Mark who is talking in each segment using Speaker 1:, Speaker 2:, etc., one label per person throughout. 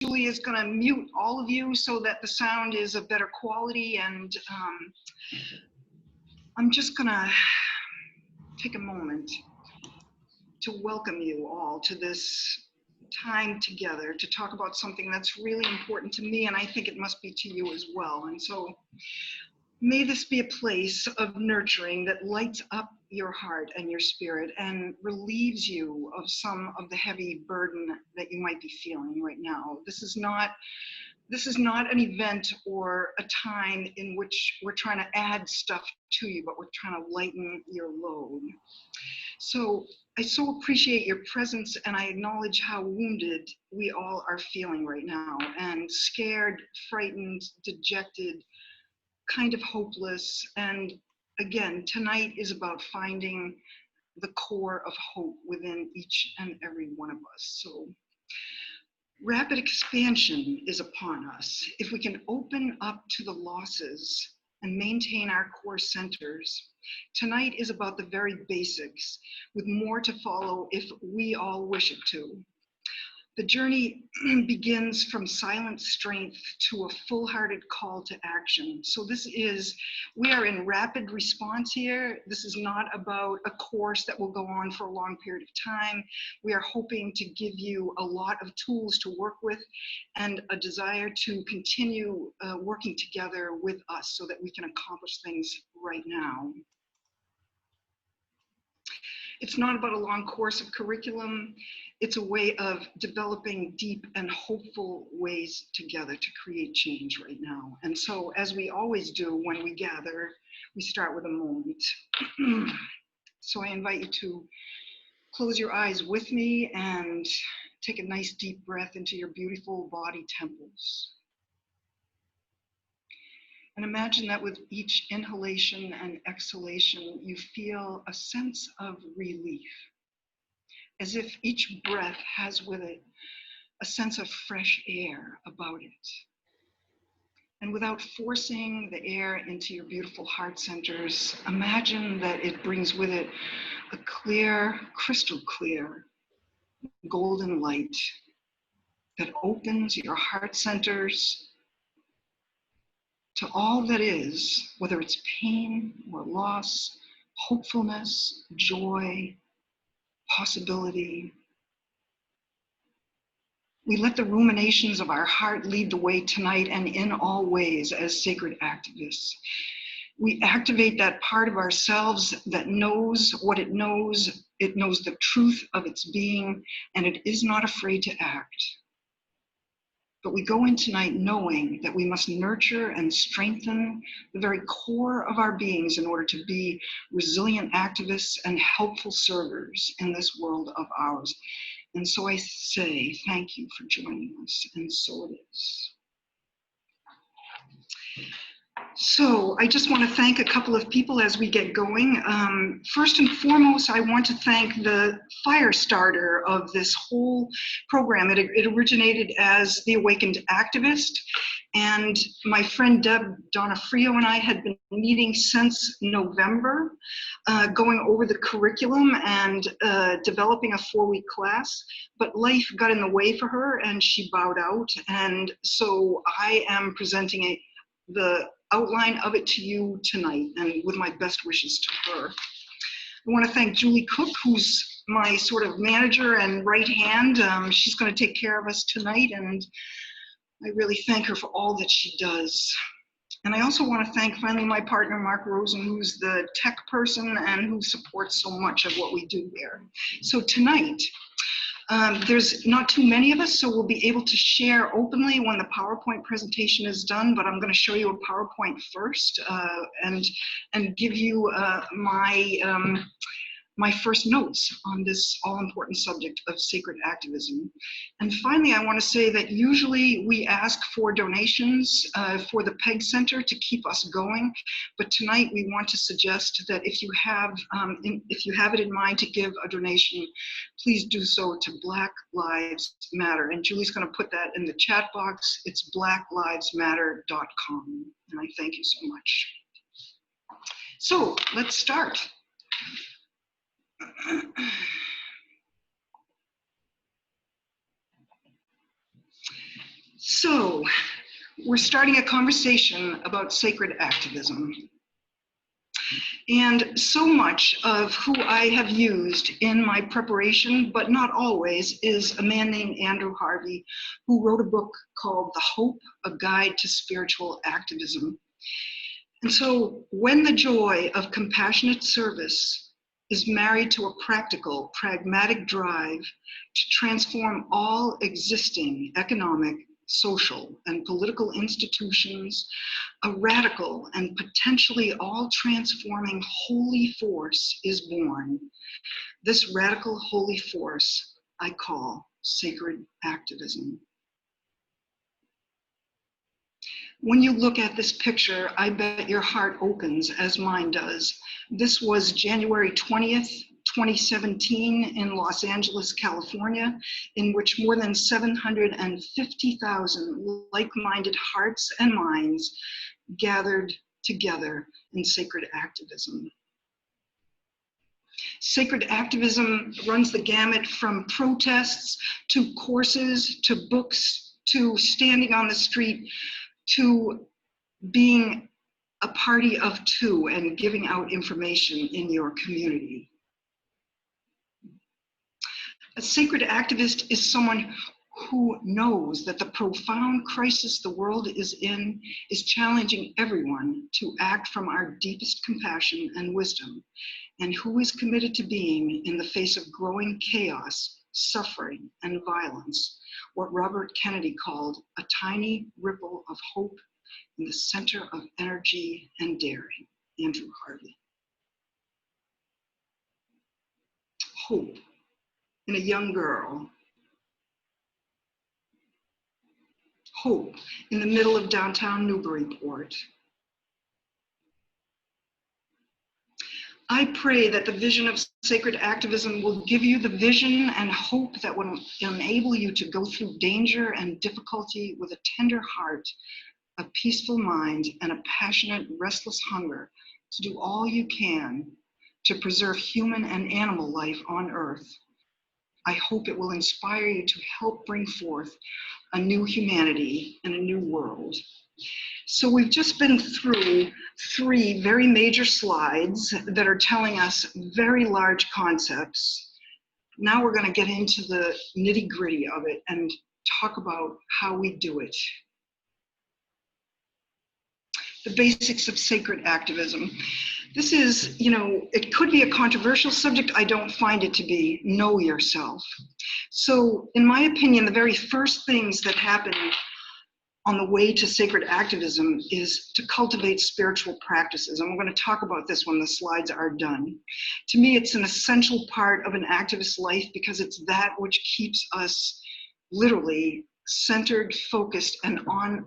Speaker 1: Julie is going to mute all of you so that the sound is of better quality, and I'm just going to take a moment to welcome you all to this time together to talk about something that's really important to me, and I think it must be to you as well. And so may this be a place of nurturing that lights up your heart and your spirit and relieves you of some of the heavy burden that you might be feeling right now. This is not an event or a time in which we're trying to add stuff to you, but we're trying to lighten your load. So I so appreciate your presence, and I acknowledge how wounded we all are feeling right now, and scared, frightened, dejected, kind of hopeless. And again, tonight is about finding the core of hope within each and every one of us. So rapid expansion is upon us. If we can open up to the losses and maintain our core centers, tonight is about the very basics, with more to follow if we all wish it to. The journey begins from silent strength to a full-hearted call to action. So we are in rapid response here. This is not about a course that will go on for a long period of time. We are hoping to give you a lot of tools to work with and a desire to continue working together with us so that we can accomplish things right now. It's not about a long course of curriculum. It's a way of developing deep and hopeful ways together to create change right now. And so, as we always do when we gather, we start with a moment. So I invite you to close your eyes with me and take a nice deep breath into your beautiful body temples. And imagine that with each inhalation and exhalation, you feel a sense of relief, as if each breath has with it a sense of fresh air about it. And without forcing the air into your beautiful heart centers, imagine that it brings with it a clear, crystal clear, golden light that opens your heart centers to all that is, whether it's pain or loss, hopefulness, joy, possibility. We let the ruminations of our heart lead the way tonight, and in all ways as sacred activists. We activate that part of ourselves that knows what it knows the truth of its being, and it is not afraid to act. But we go in tonight knowing that we must nurture and strengthen the very core of our beings in order to be resilient activists and helpful servers in this world of ours. And so I say thank you for joining us, and so it is. So I just want to thank a couple of people as we get going. First and foremost, I want to thank the fire starter of this whole program. It originated as the Awakened Activist, and my friend Deb Donofrio and I had been meeting since November, going over the curriculum and developing a 4-week class, but life got in the way for her and she bowed out, and so I am presenting the outline of it to you tonight, and with my best wishes to her. I want to thank Julie Cook, who's my sort of manager and right hand. She's going to take care of us tonight, and I really thank her for all that she does. And I also want to thank finally my partner, Mark Rosen, who's the tech person and who supports so much of what we do here. So tonight, there's not too many of us, so we'll be able to share openly when the PowerPoint presentation is done, but I'm going to show you a PowerPoint first and give you my first notes on this all-important subject of sacred activism. And finally, I want to say that usually we ask for donations for the PEG Center to keep us going, but tonight we want to suggest that if you have it in mind to give a donation, please do so to Black Lives Matter. And Julie's going to put that in the chat box. It's blacklivesmatter.com. And I thank you so much. So let's start. So, we're starting a conversation about sacred activism. And so much of who I have used in my preparation, but not always, is a man named Andrew Harvey, who wrote a book called The Hope, A Guide to Spiritual Activism. And so when the joy of compassionate service is married to a practical, pragmatic drive to transform all existing economic, social, and political institutions, a radical and potentially all-transforming holy force is born. This radical holy force I call sacred activism. When you look at this picture, I bet your heart opens as mine does. This was January 20th, 2017 in Los Angeles, California, in which more than 750,000 like-minded hearts and minds gathered together in sacred activism. Sacred activism runs the gamut from protests to courses to books to standing on the street to being a party of two and giving out information in your community. A sacred activist is someone who knows that the profound crisis the world is in is challenging everyone to act from our deepest compassion and wisdom, and who is committed to being, in the face of growing chaos, suffering, and violence, what Robert Kennedy called a tiny ripple of hope in the center of energy and daring. Andrew Harvey. Hope in a young girl. Hope in the middle of downtown Newburyport. I pray that the vision of sacred activism will give you the vision and hope that will enable you to go through danger and difficulty with a tender heart, a peaceful mind, and a passionate, restless hunger to do all you can to preserve human and animal life on Earth. I hope it will inspire you to help bring forth a new humanity and a new world. So we've just been through 3 very major slides that are telling us very large concepts. Now we're going to get into the nitty-gritty of it and talk about how we do it. The basics of sacred activism. This is, it could be a controversial subject. I don't find it to be. Know yourself. So in my opinion, the very first things that happen on the way to sacred activism is to cultivate spiritual practices. And we're going to talk about this when the slides are done. To me, it's an essential part of an activist's life because it's that which keeps us literally centered, focused, and on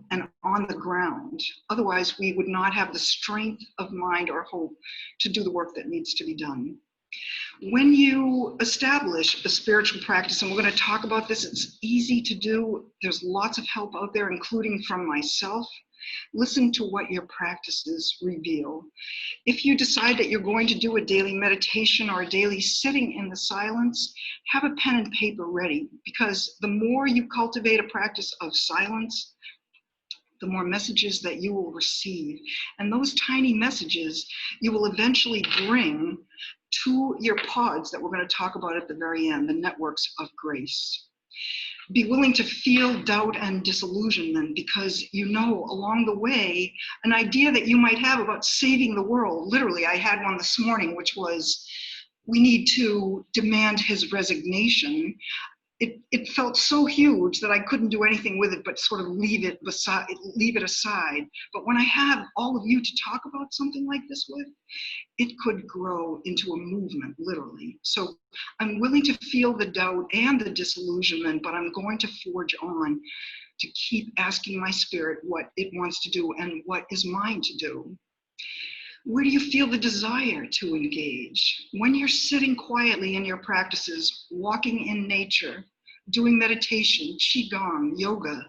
Speaker 1: the ground. Otherwise, we would not have the strength of mind or hope to do the work that needs to be done. When you establish a spiritual practice, and we're going to talk about this, it's easy to do. There's lots of help out there, including from myself. Listen to what your practices reveal. If you decide that you're going to do a daily meditation or a daily sitting in the silence, have a pen and paper ready, because the more you cultivate a practice of silence, the more messages that you will receive. And those tiny messages you will eventually bring to your pods that we're going to talk about at the very end, the networks of grace. Be willing to feel doubt and disillusionment, because along the way an idea that you might have about saving the world. Literally, I had one this morning, which was, we need to demand his resignation. It felt so huge that I couldn't do anything with it but sort of leave it aside. But when I have all of you to talk about something like this with, it could grow into a movement, literally. So I'm willing to feel the doubt and the disillusionment, but I'm going to forge on to keep asking my spirit what it wants to do and what is mine to do. Where do you feel the desire to engage? When you're sitting quietly in your practices, walking in nature, doing meditation, qigong, yoga,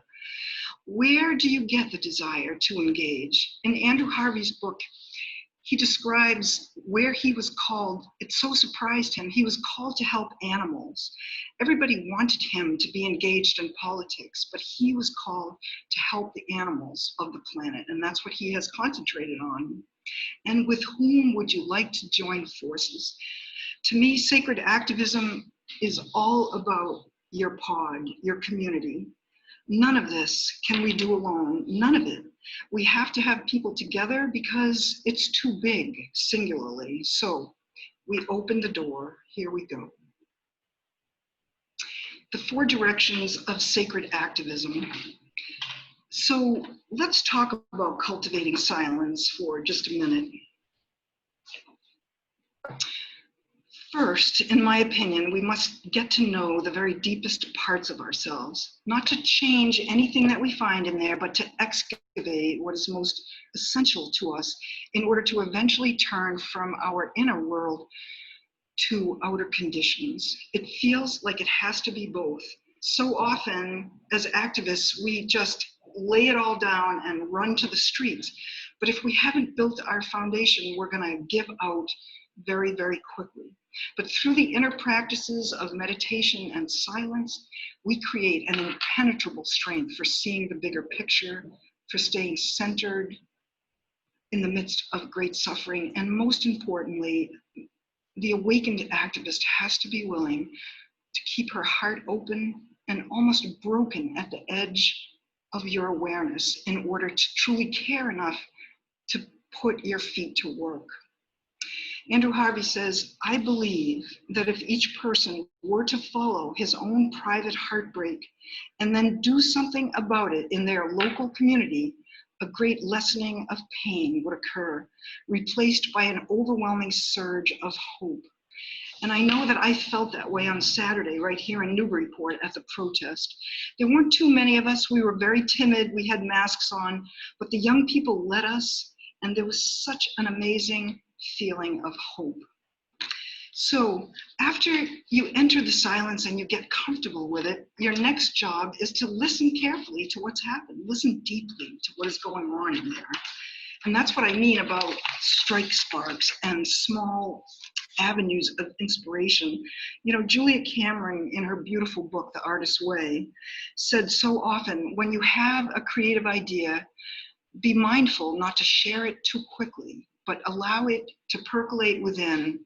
Speaker 1: where do you get the desire to engage? In Andrew Harvey's book, he describes where he was called. It so surprised him. He was called to help animals. Everybody wanted him to be engaged in politics, but he was called to help the animals of the planet, and that's what he has concentrated on. And with whom would you like to join forces? To me, sacred activism is all about your pod, your community. None of this can we do alone, none of it. We have to have people together because it's too big singularly. So we open the door, here we go. The 4 directions of sacred activism. So let's talk about cultivating silence for just a minute. First, in my opinion, we must get to know the very deepest parts of ourselves, not to change anything that we find in there, but to excavate what is most essential to us in order to eventually turn from our inner world to outer conditions. It feels like it has to be both. So often, as activists, we just lay it all down and run to the streets. But if we haven't built our foundation, we're going to give out very, very quickly. But through the inner practices of meditation and silence, we create an impenetrable strength for seeing the bigger picture, for staying centered in the midst of great suffering. And most importantly, the awakened activist has to be willing to keep her heart open and almost broken at the edge of your awareness in order to truly care enough to put your feet to work. Andrew Harvey says, I believe that if each person were to follow his own private heartbreak and then do something about it in their local community, a great lessening of pain would occur, replaced by an overwhelming surge of hope. And I know that I felt that way on Saturday, right here in Newburyport at the protest. There weren't too many of us. We were very timid. We had masks on, but the young people led us, and there was such an amazing feeling of hope. So after you enter the silence and you get comfortable with it, your next job is to listen carefully to what's happened. Listen deeply to what is going on in there. And that's what I mean about strike sparks and small avenues of inspiration. You know, Julia Cameron, in her beautiful book, The Artist's Way, said so often, when you have a creative idea, be mindful not to share it too quickly, but allow it to percolate within,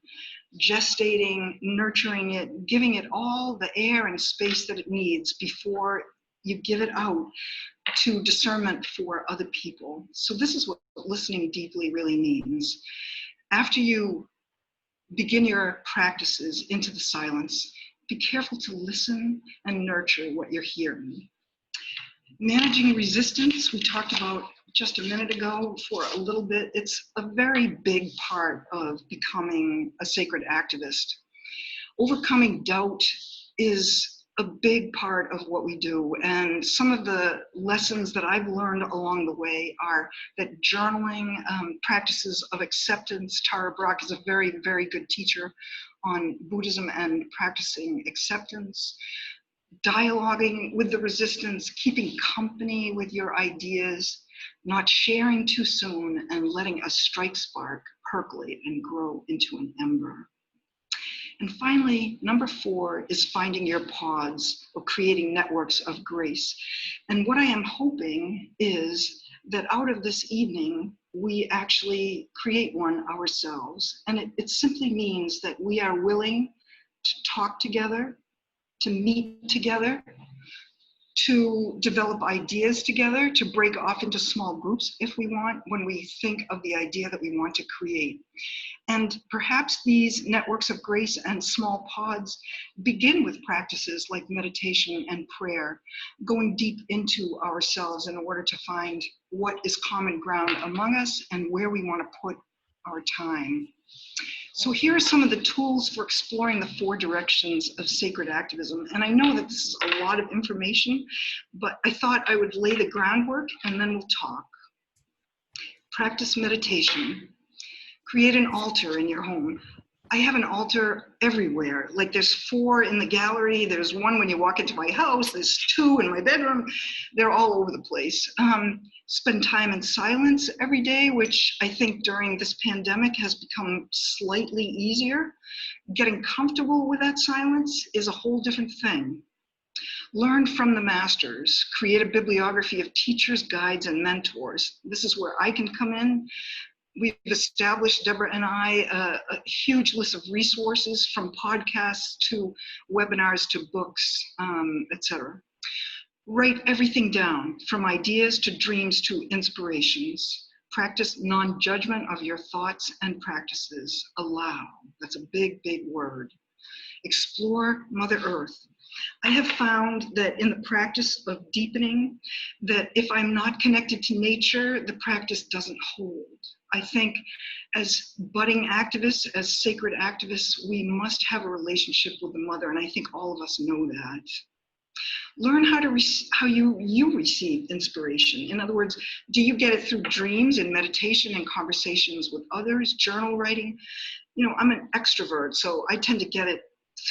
Speaker 1: gestating, nurturing it, giving it all the air and space that it needs before you give it out to discernment for other people. So this is what listening deeply really means. After you begin your practices into the silence, be careful to listen and nurture what you're hearing. Managing resistance, we talked about just a minute ago for a little bit. It's a very big part of becoming a sacred activist. Overcoming doubt is a big part of what we do. And some of the lessons that I've learned along the way are that journaling, practices of acceptance. Tara Brach is a very, very good teacher on Buddhism and practicing acceptance. Dialoguing with the resistance, keeping company with your ideas, not sharing too soon, and letting a strike spark percolate and grow into an ember. And finally, number 4 is finding your pods or creating networks of grace. And what I am hoping is that out of this evening, we actually create one ourselves. And it simply means that we are willing to talk together, to meet together, to develop ideas together, to break off into small groups if we want, when we think of the idea that we want to create. And perhaps these networks of grace and small pods begin with practices like meditation and prayer, going deep into ourselves in order to find what is common ground among us and where we want to put our time. So here are some of the tools for exploring the 4 directions of sacred activism. And I know that this is a lot of information, but I thought I would lay the groundwork and then we'll talk. Practice meditation. Create an altar in your home. I have an altar everywhere. Like there's 4 in the gallery. There's 1 when you walk into my house. There's 2 in my bedroom. They're all over the place. Spend time in silence every day, which I think during this pandemic has become slightly easier. Getting comfortable with that silence is a whole different thing. Learn from the masters. Create a bibliography of teachers, guides, and mentors. This is where I can come in. We've established, Deborah and I, a huge list of resources from podcasts to webinars to books, etc. Write everything down, from ideas to dreams to inspirations. Practice non-judgment of your thoughts and practices. Allow, that's a big, big word. Explore Mother Earth. I have found that in the practice of deepening, that if I'm not connected to nature, the practice doesn't hold. I think as budding activists, as sacred activists, we must have a relationship with the mother, and I think all of us know that. Learn how you receive inspiration. In other words, do you get it through dreams and meditation and conversations with others, journal writing? You know, I'm an extrovert, so I tend to get it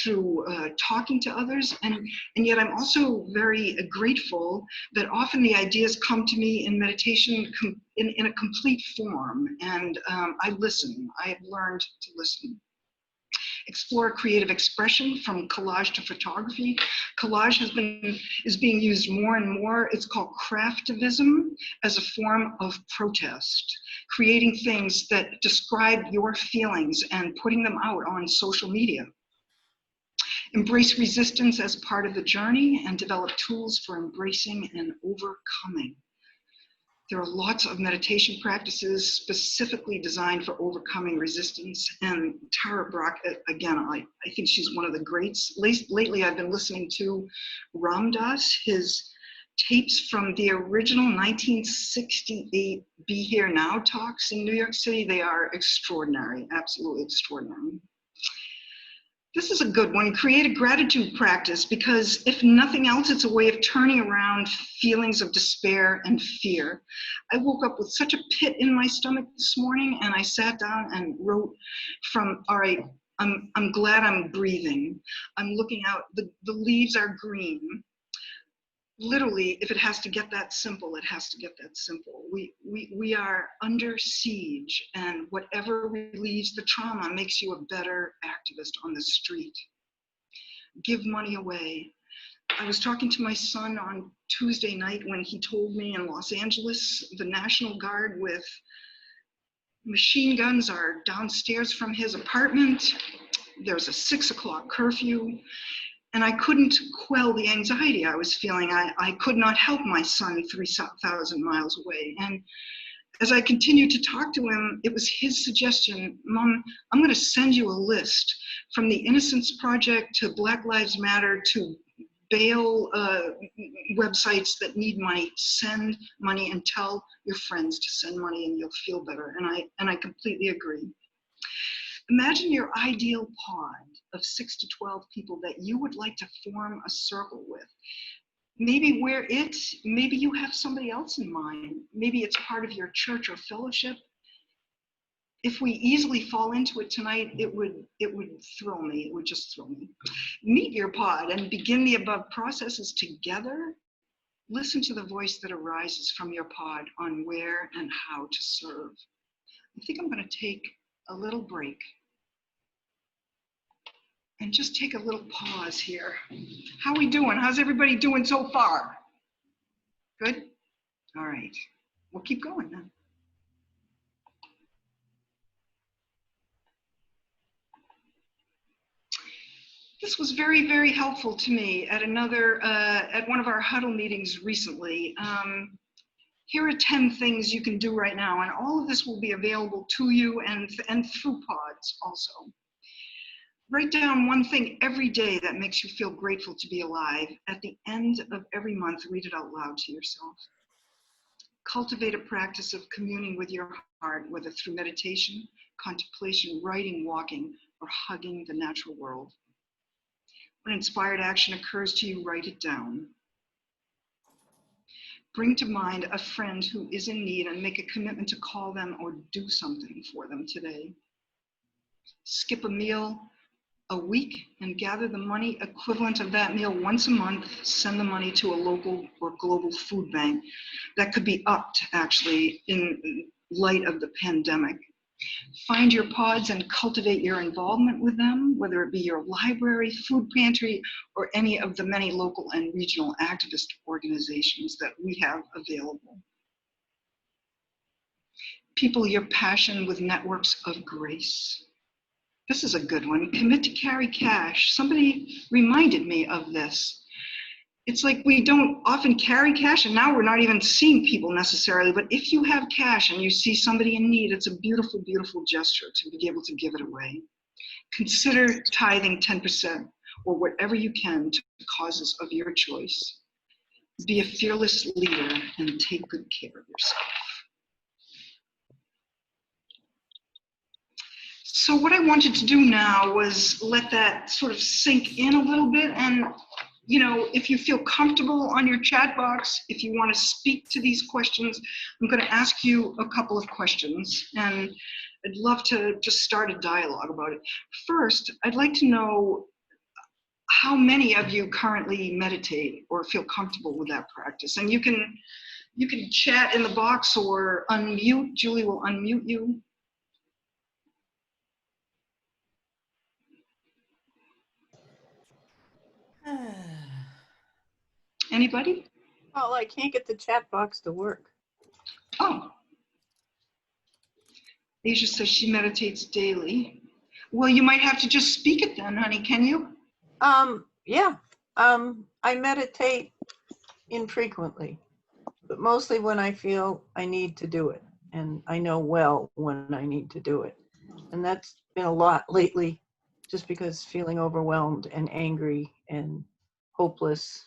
Speaker 1: through talking to others, and yet I'm also very grateful that often the ideas come to me in meditation in a complete form, and I listen. I have learned to listen. Explore creative expression, from collage to photography. Collage is being used more and more. It's called craftivism as a form of protest, creating things that describe your feelings and putting them out on social media. Embrace resistance as part of the journey and develop tools for embracing and overcoming. There are lots of meditation practices specifically designed for overcoming resistance. And Tara Brach, again, I think she's one of the greats. Lately, I've been listening to Ram Dass, his tapes from the original 1968 Be Here Now talks in New York City. They are extraordinary, absolutely extraordinary. This is a good one. Create a gratitude practice, because if nothing else, it's a way of turning around feelings of despair and fear. I woke up with such a pit in my stomach this morning, and I sat down and wrote from, all right, I'm glad I'm breathing. I'm looking out, the leaves are green. Literally, if it has to get that simple, it has to get that simple. We are under siege, and whatever relieves the trauma makes you a better activist on the street. Give money away. I was talking to my son on Tuesday night when he told me in Los Angeles, the National Guard with machine guns are downstairs from his apartment. There's a 6 o'clock curfew. And I couldn't quell the anxiety I was feeling. I could not help my son 3,000 miles away. And as I continued to talk to him, it was his suggestion, Mom, I'm going to send you a list from the Innocence Project to Black Lives Matter to bail websites that need money. Send money and tell your friends to send money and you'll feel better. And I completely agree. Imagine your ideal pod of 6 to 12 people that you would like to form a circle with. Maybe maybe you have somebody else in mind. Maybe it's part of your church or fellowship. If we easily fall into it tonight, it would thrill me. It would just thrill me. Meet your pod and begin the above processes together. Listen to the voice that arises from your pod on where and how to serve. I think I'm going to take a little break and just take a little pause here. How are we doing? How's everybody doing so far? Good? All right. We'll keep going then. This was very, very helpful to me at one of our huddle meetings recently. Here are 10 things you can do right now, and all of this will be available to you and through pods also. Write down one thing every day that makes you feel grateful to be alive. At the end of every month, read it out loud to yourself. Cultivate a practice of communing with your heart, whether through meditation, contemplation, writing, walking, or hugging the natural world. When inspired action occurs to you, write it down. Bring to mind a friend who is in need and make a commitment to call them or do something for them today. skip a meal a week and gather the money equivalent of that meal once a month, send the money to a local or global food bank. That could be upped, actually, in light of the pandemic. Find your pods and cultivate your involvement with them, whether it be your library, food pantry, or any of the many local and regional activist organizations that we have available. People your passion with networks of grace. This is a good one. Commit to carry cash. Somebody reminded me of this. It's like we don't often carry cash, and now we're not even seeing people necessarily, but if you have cash and you see somebody in need, it's a beautiful, beautiful gesture to be able to give it away. Consider tithing 10% or whatever you can to causes of your choice. Be a fearless leader and take good care of yourself. So what I wanted to do now was let that sort of sink in a little bit. And, you know, if you feel comfortable on your chat box, if you want to speak to these questions, I'm going to ask you a couple of questions. And I'd love to just start a dialogue about it. First, I'd like to know how many of you currently meditate or feel comfortable with that practice. And you can chat in the box or unmute. Julie will unmute you. Anybody?
Speaker 2: Well, I can't get the chat box to work.
Speaker 1: Oh. Asia says she meditates daily. Well, you might have to just speak it then, honey. Can you?
Speaker 2: Yeah. I meditate infrequently, but mostly when I feel I need to do it. And I know well when I need to do it. And that's been a lot lately, just because feeling overwhelmed and angry and hopeless,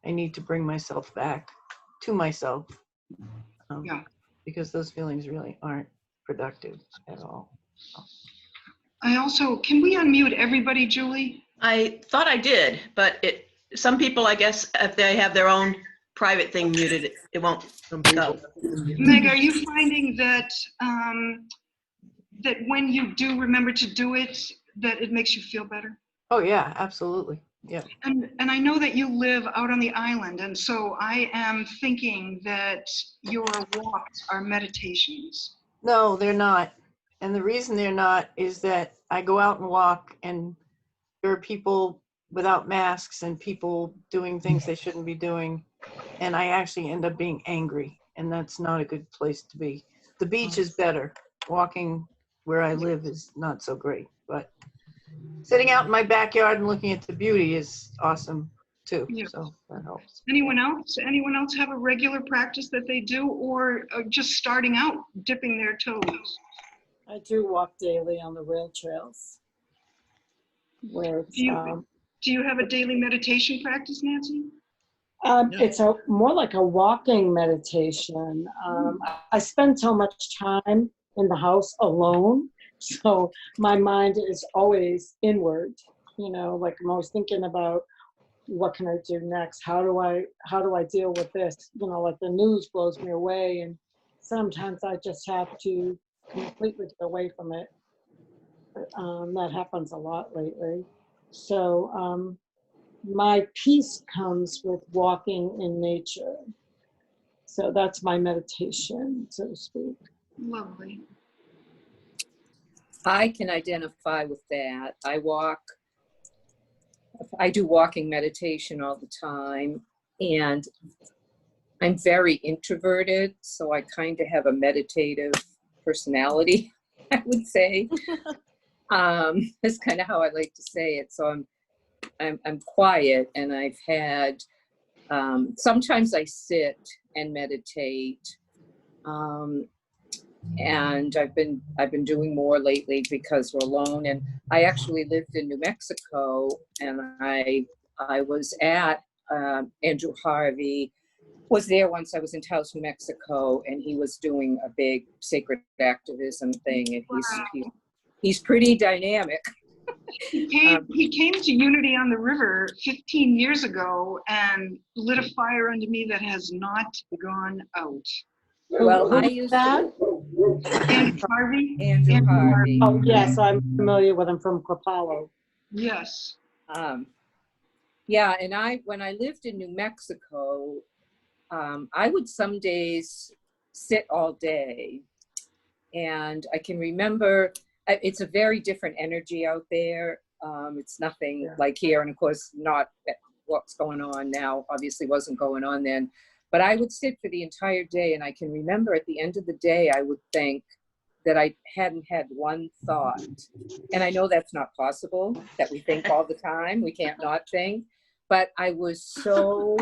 Speaker 2: I need to bring myself back to myself.
Speaker 1: Yeah.
Speaker 2: Because those feelings really aren't productive at all.
Speaker 1: I also, can we unmute everybody, Julie?
Speaker 3: I thought I did, but some people, I guess, if they have their own private thing muted, it won't go.
Speaker 1: Meg, are you finding that that when you do remember to do it, that it makes you feel better?
Speaker 2: Oh yeah, absolutely. Yeah.
Speaker 1: And I know that you live out on the island, and so I am thinking that your walks are meditations.
Speaker 2: No, they're not. And the reason they're not is that I go out and walk and there are people without masks and people doing things they shouldn't be doing. And I actually end up being angry, and that's not a good place to be. The beach is better. Walking where I live is not so great, but sitting out in my backyard and looking at the beauty is awesome too.
Speaker 1: Yeah.
Speaker 2: So that helps.
Speaker 1: Anyone else? Anyone else have a regular practice that they do, or just starting out, dipping their toes?
Speaker 4: I do walk daily on the rail trails. Where
Speaker 1: Do you have a daily meditation practice, Nancy?
Speaker 4: it's more like a walking meditation. I spend so much time in the house alone, so my mind is always inward. You know, like I'm always thinking about what can I do next? How do I deal with this? You know, like the news blows me away, and sometimes I just have to completely get away from it. That happens a lot lately. So my peace comes with walking in nature. So that's my meditation, so to speak.
Speaker 1: Lovely.
Speaker 5: I can identify with that. I do walking meditation all the time, and I'm very introverted, so I kind of have a meditative personality, I would say. That's kind of how I like to say it. So I'm quiet, and I've had sometimes I sit and meditate, and I've been doing more lately because we're alone. And I actually lived in New Mexico, and I was at Andrew Harvey was there once. I was in Taos, New Mexico, and he was doing a big sacred activism thing, and he's pretty dynamic.
Speaker 1: He came to Unity on the River 15 years ago and lit a fire under me that has not gone out.
Speaker 5: Well,
Speaker 4: Who did that?
Speaker 1: Andrew Harvey?
Speaker 5: Andrew Harvey.
Speaker 4: Oh, yes, I'm familiar with him from Apollo.
Speaker 1: Yes.
Speaker 5: Yeah, and when I lived in New Mexico, I would some days sit all day. And I can remember, it's a very different energy out there. It's nothing like here. And of course, not what's going on now, obviously wasn't going on then. But I would sit for the entire day. And I can remember at the end of the day, I would think that I hadn't had one thought. And I know that's not possible, that we think all the time. We can't not think. But I was so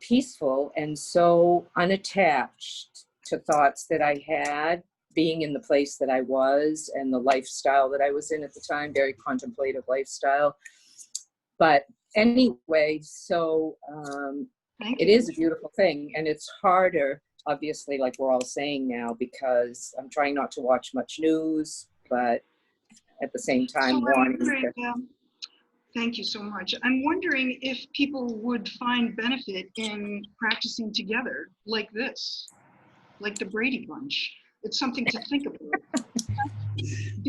Speaker 5: peaceful and so unattached to thoughts that I had, being in the place that I was and the lifestyle that I was in at the time, very contemplative lifestyle. But anyway, so it is a beautiful thing, and it's harder, obviously, like we're all saying now, because I'm trying not to watch much news, but at the same time wanting to.
Speaker 1: Thank you so much. I'm wondering if people would find benefit in practicing together like this, like the Brady Bunch. It's something to think about.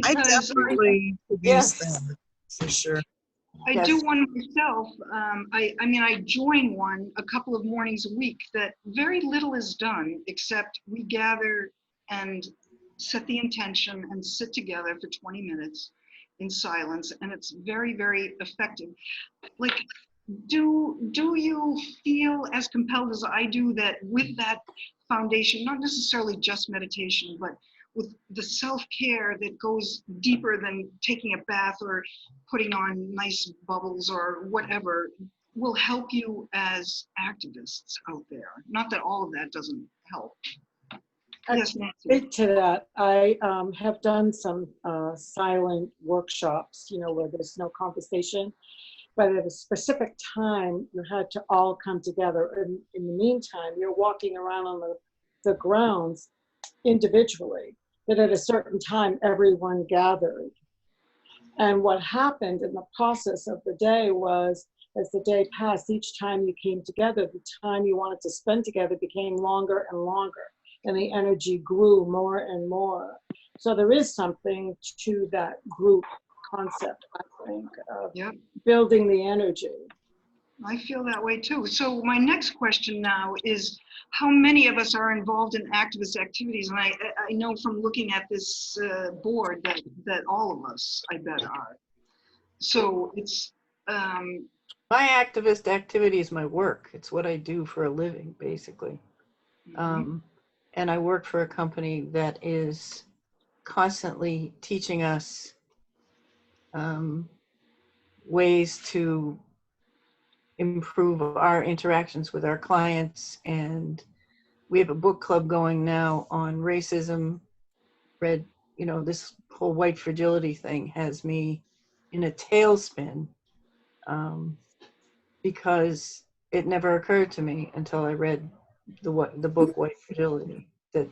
Speaker 6: I definitely could use that, for sure.
Speaker 1: I do one myself. I mean, I join one a couple of mornings a week that very little is done except we gather and set the intention and sit together for 20 minutes in silence, and it's very, very effective. Like, do you feel as compelled as I do that with that foundation, not necessarily just meditation, but with the self-care that goes deeper than taking a bath or putting on nice bubbles or whatever, will help you as activists out there? Not that all of that doesn't help. Yes, Nancy.
Speaker 4: Speak to that. I have done some silent workshops, where there's no conversation, but at a specific time, you had to all come together. And in the meantime, you're walking around on the grounds individually, but at a certain time, everyone gathered. And what happened in the process of the day was, as the day passed, each time you came together, the time you wanted to spend together became longer and longer. And the energy grew more and more. So there is something to that group concept, I think, of building the energy.
Speaker 1: I feel that way too. So my next question now is, how many of us are involved in activist activities? And I know from looking at this board that all of us, I bet, are. So it's...
Speaker 2: my activist activity is my work. It's what I do for a living, basically. And I work for a company that is constantly teaching us ways to improve our interactions with our clients. And we have a book club going now on racism. This whole white fragility thing has me in a tailspin because it never occurred to me until I read the book White Fragility that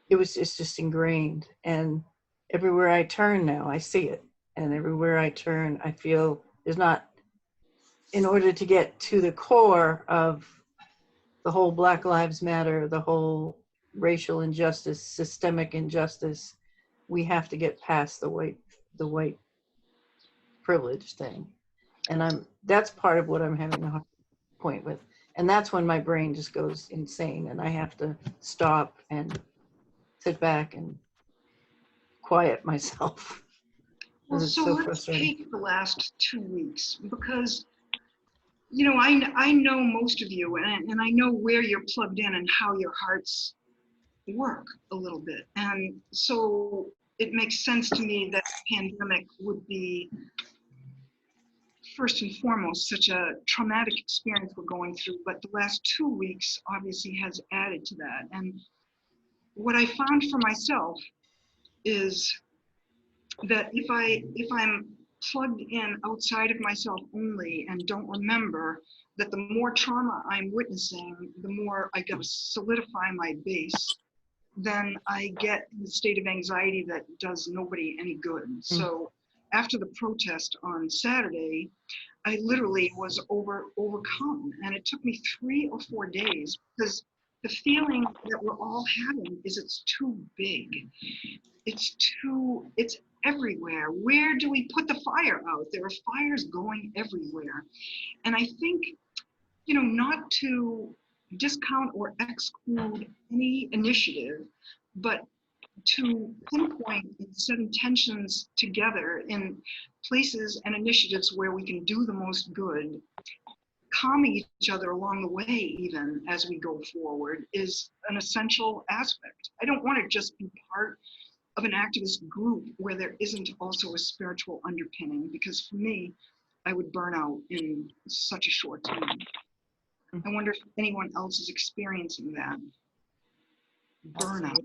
Speaker 2: it's just ingrained, and everywhere I turn now I see it, and everywhere I turn I feel there's not, in order to get to the core of the whole Black Lives Matter, the whole racial injustice, systemic injustice, we have to get past the white privilege thing, and that's part of what I'm having a hard point with. And that's when my brain just goes insane and I have to stop and sit back and quiet myself.
Speaker 1: Well, so let's take the last 2 weeks, because, I know most of you, and I know where you're plugged in and how your hearts work a little bit. And so it makes sense to me that the pandemic would be, first and foremost, such a traumatic experience we're going through, but the last 2 weeks obviously has added to that. And what I found for myself is that if I'm plugged in outside of myself only and don't remember that the more trauma I'm witnessing, the more I gotta solidify my base, then I get in the state of anxiety that does nobody any good. So after the protest on Saturday, I literally was overcome, and it took me 3 or 4 days, because the feeling that we're all having is it's too big. It's everywhere. Where do we put the fire out? There are fires going everywhere. And I think, not to discount or exclude any initiative, but to pinpoint and set intentions together in places and initiatives where we can do the most good, calming each other along the way, even as we go forward, is an essential aspect. I don't want to just be part of an activist group where there isn't also a spiritual underpinning, because for me, I would burn out in such a short time. I wonder if anyone else is experiencing that. Burnout,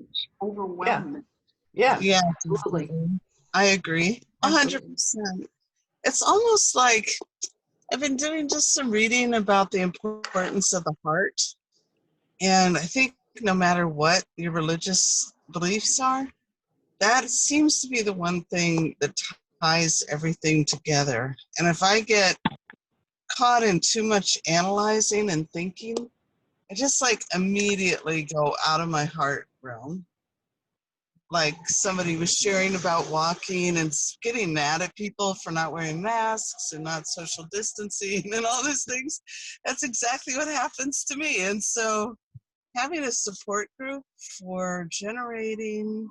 Speaker 1: overwhelmment.
Speaker 2: Yeah,
Speaker 6: Yeah,
Speaker 2: absolutely.
Speaker 6: definitely. I agree. 100%. It's almost like I've been doing just some reading about the importance of the heart. And I think no matter what your religious beliefs are, that seems to be the one thing that ties everything together. And if I get caught in too much analyzing and thinking, I just like immediately go out of my heart realm. Like somebody was sharing about walking and getting mad at people for not wearing masks and not social distancing and all those things. That's exactly what happens to me. And so having a support group for generating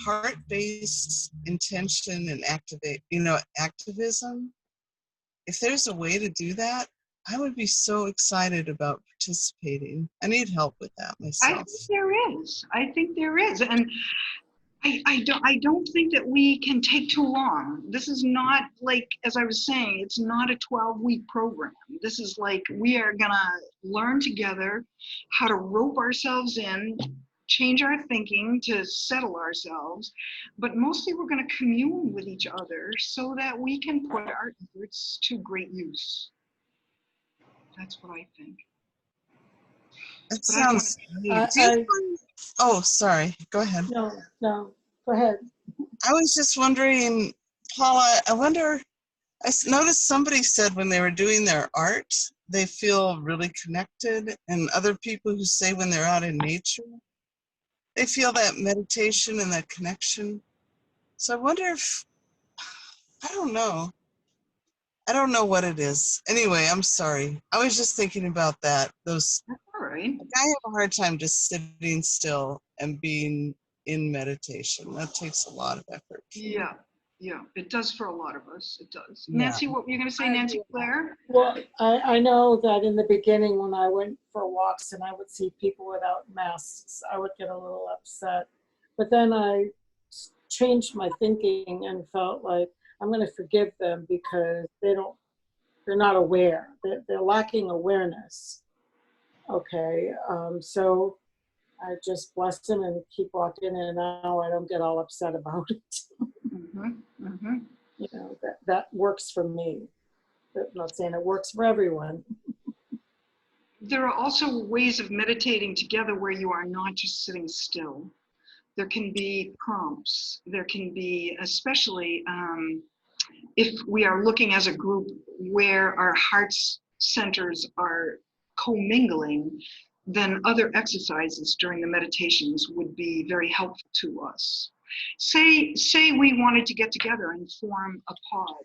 Speaker 6: heart-based intention and activism, if there's a way to do that, I would be so excited about participating. I need help with that
Speaker 1: I
Speaker 6: myself.
Speaker 1: think there is. I think there is. And I don't think that we can take too long. This is not like, as I was saying, it's not a 12-week program. This is like, we are gonna learn together how to rope ourselves in, change our thinking to settle ourselves, but mostly we're gonna commune with each other so that we can put our efforts to great use. That's what I think.
Speaker 6: That
Speaker 1: But I don't
Speaker 6: sounds neat. Do you find, oh, sorry, go ahead.
Speaker 4: No, go ahead.
Speaker 6: I was just wondering, Paula, I noticed somebody said when they were doing their art, they feel really connected, and other people who say when they're out in nature, they feel that meditation and that connection. So I wonder if, I don't know. I don't know what it is. Anyway, I'm sorry. I was just thinking about that.
Speaker 1: That's all right.
Speaker 6: I have a hard time just sitting still and being in meditation. That takes a lot of effort.
Speaker 1: Yeah, it does for a lot of us. It does.
Speaker 6: Yeah.
Speaker 1: Nancy, what were you going to say, Nancy Claire?
Speaker 4: Well, I know that in the beginning when I went for walks and I would see people without masks, I would get a little upset. But then I changed my thinking and felt like I'm going to forgive them because they're not aware. They're lacking awareness. Okay, so I just bless them and keep walking, and now I don't get all upset about it. You know, that works for me. I'm not saying it works for everyone.
Speaker 1: There are also ways of meditating together where you are not just sitting still. There can be prompts. There can be, especially if we are looking as a group where our hearts centers are commingling, then other exercises during the meditations would be very helpful to us. Say we wanted to get together and form a pod.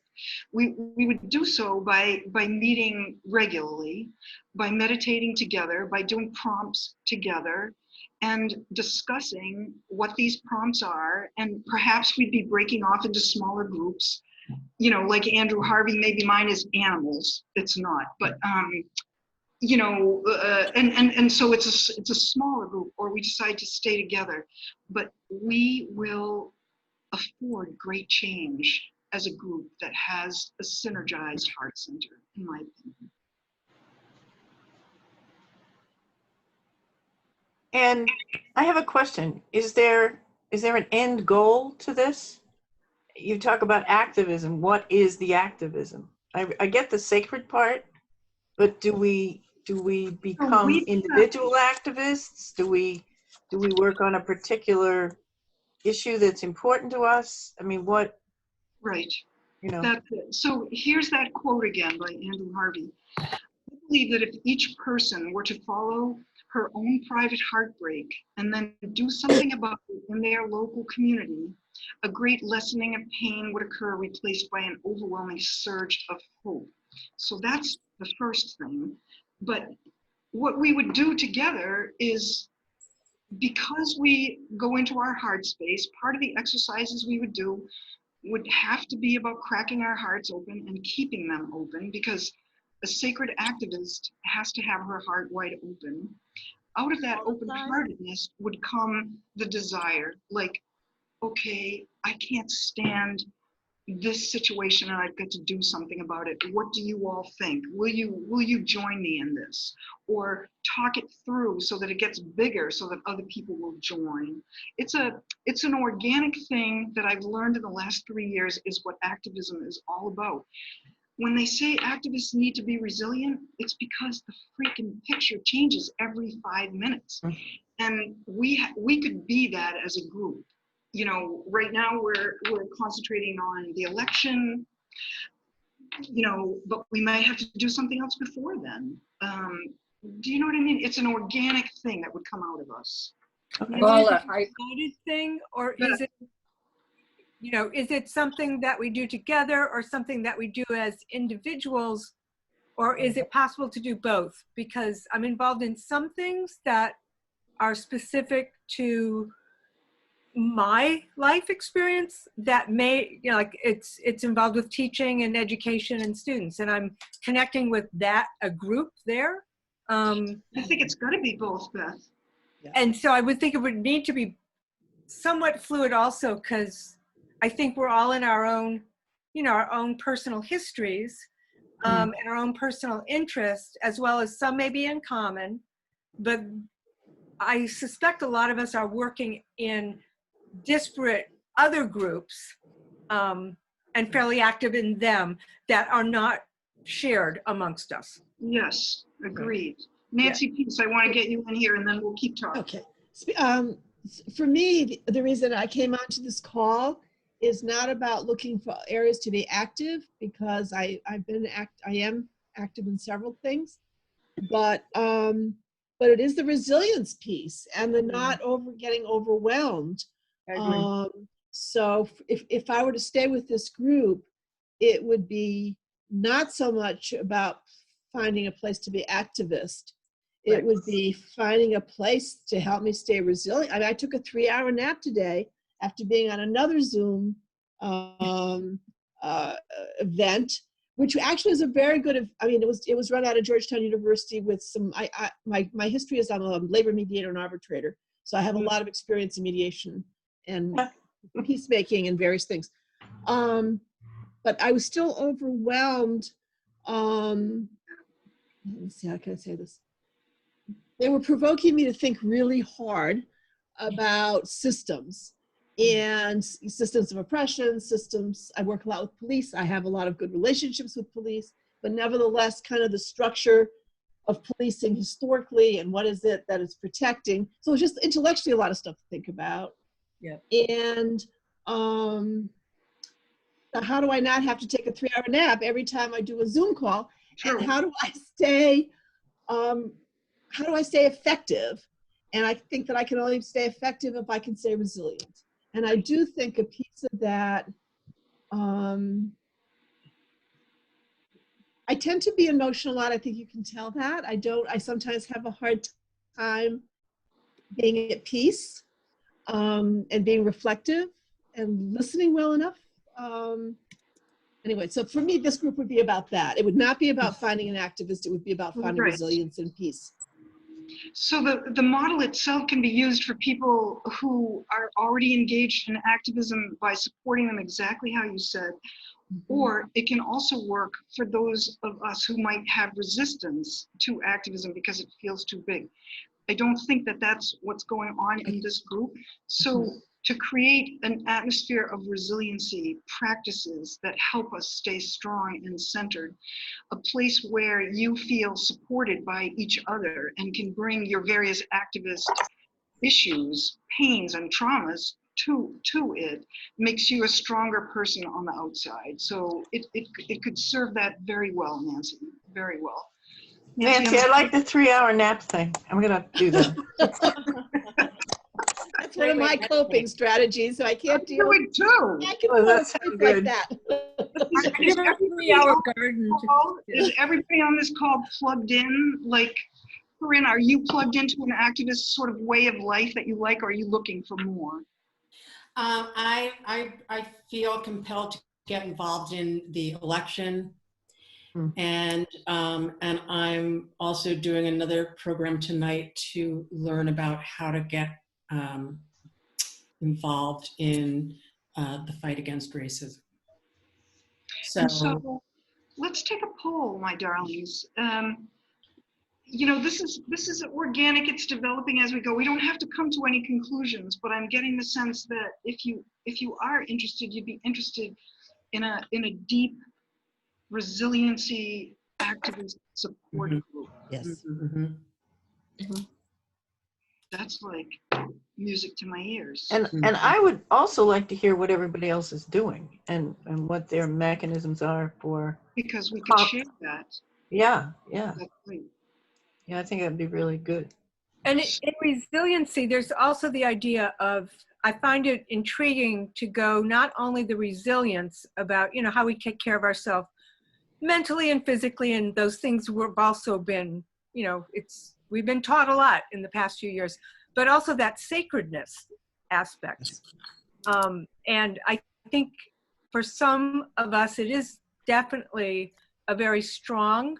Speaker 1: We would do so by meeting regularly, by meditating together, by doing prompts together, and discussing what these prompts are. And perhaps we'd be breaking off into smaller groups, like Andrew Harvey. Maybe mine is animals. It's not, but and so it's a smaller group, or we decide to stay together, but we will afford great change as a group that has a synergized heart center, in my opinion.
Speaker 2: And I have a question. Is there an end goal to this? You talk about activism. What is the activism? I get the sacred part, but do we become individual activists? Do we work on a particular issue that's important to us? I mean, what?
Speaker 1: Right.
Speaker 2: You know.
Speaker 1: That's it. So here's that quote again by Andrew Harvey. I believe that if each person were to follow her own private heartbreak and then do something about it in their local community, a great lessening of pain would occur, replaced by an overwhelming surge of hope. So that's the first thing. But what we would do together is, because we go into our heart space, part of the exercises we would do would have to be about cracking our hearts open and keeping them open, because a sacred activist has to have her heart wide open. Out of that open-heartedness would come the desire, like, okay, I can't stand this situation and I've got to do something about it. What do you all think? Will you join me in this? Or talk it through so that it gets bigger so that other people will join. It's an organic thing that I've learned in the last 3 years is what activism is all about. When they say activists need to be resilient, it's because the freaking picture changes every 5 minutes. And we could be that as a group. You know, right now we're concentrating on the election, you know, but we might have to do something else before then. Do you know what I mean? It's an organic thing that would come out of us.
Speaker 5: Paula,
Speaker 7: United thing, or is it, you know, is it something that we do together or something that we do as individuals, or is it possible to do both? Because I'm involved in some things that are specific to my life experience that may, you know, like it's involved with teaching and education and students, and I'm connecting with a group there.
Speaker 1: I think it's got to be both, Beth.
Speaker 7: And so I would think it would need to be somewhat fluid also, because I think we're all in our own, you know, our own personal histories and our own personal interests, as well as some may be in common. But I suspect a lot of us are working in disparate other groups and fairly active in them that are not shared amongst us.
Speaker 1: Yes, agreed. Nancy Peace, I want to get you in here and then we'll keep talking.
Speaker 8: Okay. For me, the reason I came onto this call is not about looking for areas to be active, because I am active in several things, but it is the resilience piece and the not getting overwhelmed. So if I were to stay with this group, it would be not so much about finding a place to be activist. It would be finding a place to help me stay resilient. I mean, I took a 3-hour nap today after being on another Zoom event, which actually is a very good, I mean, it was run out of Georgetown University with some, my history is I'm a labor mediator and arbitrator. So I have a lot of experience in mediation and peacemaking and various things. But I was still overwhelmed. Let me see, how can I say this? They were provoking me to think really hard about systems and systems of oppression, systems. I work a lot with police. I have a lot of good relationships with police, but nevertheless, kind of the structure of policing historically and what is it that it's protecting. So it's just intellectually a lot of stuff to think about.
Speaker 7: Yeah.
Speaker 8: And how do I not have to take a 3-hour nap every time I do a Zoom call?
Speaker 1: Sure.
Speaker 8: And how do I stay effective? And I think that I can only stay effective if I can stay resilient. And I do think a piece of that, I tend to be emotional a lot. I think you can tell that. I sometimes have a hard time being at peace and being reflective and listening well enough. Anyway, so for me, this group would be about that. It would not be about finding an activist. It would be about finding resilience and peace.
Speaker 1: So the model itself can be used for people who are already engaged in activism by supporting them exactly how you said, or it can also work for those of us who might have resistance to activism because it feels too big. I don't think that that's what's going on in this group. So to create an atmosphere of resiliency, practices that help us stay strong and centered, a place where you feel supported by each other and can bring your various activist issues, pains, and traumas to it, makes you a stronger person on the outside. So it could serve that very well, Nancy, very well.
Speaker 2: Nancy, I like the 3-hour nap thing. I'm gonna do that.
Speaker 8: That's one of my coping strategies, so I can't
Speaker 1: Do
Speaker 8: deal.
Speaker 1: it too.
Speaker 8: I can
Speaker 2: Oh,
Speaker 8: fall
Speaker 2: that
Speaker 8: asleep
Speaker 2: sounds
Speaker 8: like
Speaker 2: good.
Speaker 8: that.
Speaker 1: Is
Speaker 7: Give her a
Speaker 1: everybody
Speaker 7: 3-hour
Speaker 1: on
Speaker 7: garden.
Speaker 1: this call- is everybody on this call plugged in? Like, Corinne, are you plugged into an activist sort of way of life that you like, or are you looking for more?
Speaker 9: I feel compelled to get involved in the election,
Speaker 2: Hmm.
Speaker 9: and I'm also doing another program tonight to learn about how to get involved in the fight against racism.
Speaker 1: And so let's take a poll, my darlings. You know, this is organic. It's developing as we go. We don't have to come to any conclusions, but I'm getting the sense that if you are interested, you'd be interested in a deep resiliency activist support
Speaker 9: Mhm.
Speaker 1: group.
Speaker 8: Yes.
Speaker 9: Mhm.
Speaker 1: That's like music to my ears.
Speaker 2: And I would also like to hear what everybody else is doing and what their mechanisms are for.
Speaker 1: Because we could share that.
Speaker 2: Yeah.
Speaker 1: That's great.
Speaker 2: I think that'd be really good.
Speaker 7: And in resiliency, there's also the idea of, I find it intriguing to go not only the resilience about, you know, how we take care of ourselves mentally and physically, and those things we've also been, you know, we've been taught a lot in the past few years, but also that sacredness aspect. And I think for some of us, it is definitely a very strong,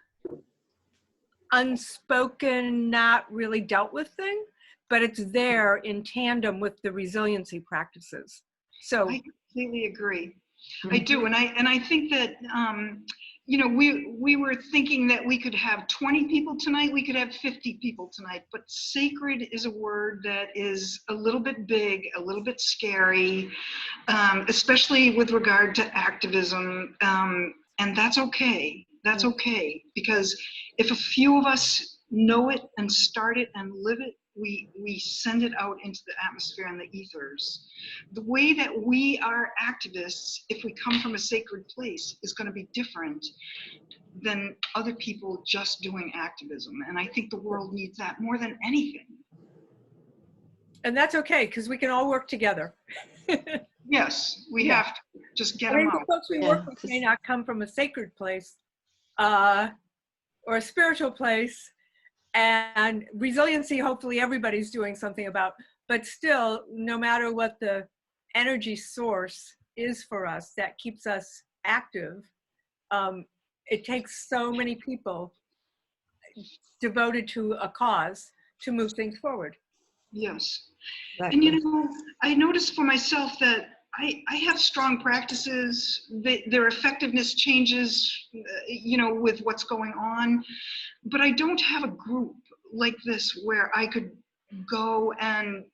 Speaker 7: unspoken, not really dealt with thing, but it's there in tandem with the resiliency practices. So
Speaker 1: I completely agree. I do, and I think that you know, we were thinking that we could have 20 people tonight, we could have 50 people tonight, but sacred is a word that is a little bit big, a little bit scary, especially with regard to activism, and that's okay. That's okay, because if a few of us know it and start it and live it, we send it out into the atmosphere and the ethers. The way that we are activists, if we come from a sacred place, is going to be different than other people just doing activism. And I think the world needs that more than anything.
Speaker 7: and that's okay, because we can all work together.
Speaker 1: Yes, we
Speaker 7: Yeah.
Speaker 1: have to just get
Speaker 7: I mean,
Speaker 1: them
Speaker 7: the
Speaker 1: out.
Speaker 7: folks we work with may not come from a sacred place or a spiritual place, and resiliency, hopefully everybody's doing something about, but still, no matter what the energy source is for us that keeps us active, it takes so many people devoted to a cause to move things forward.
Speaker 1: Yes.
Speaker 2: Exactly.
Speaker 1: And you know, I noticed for myself that I have strong practices. Their effectiveness changes, you know, with what's going on. But I don't have a group like this where I could go and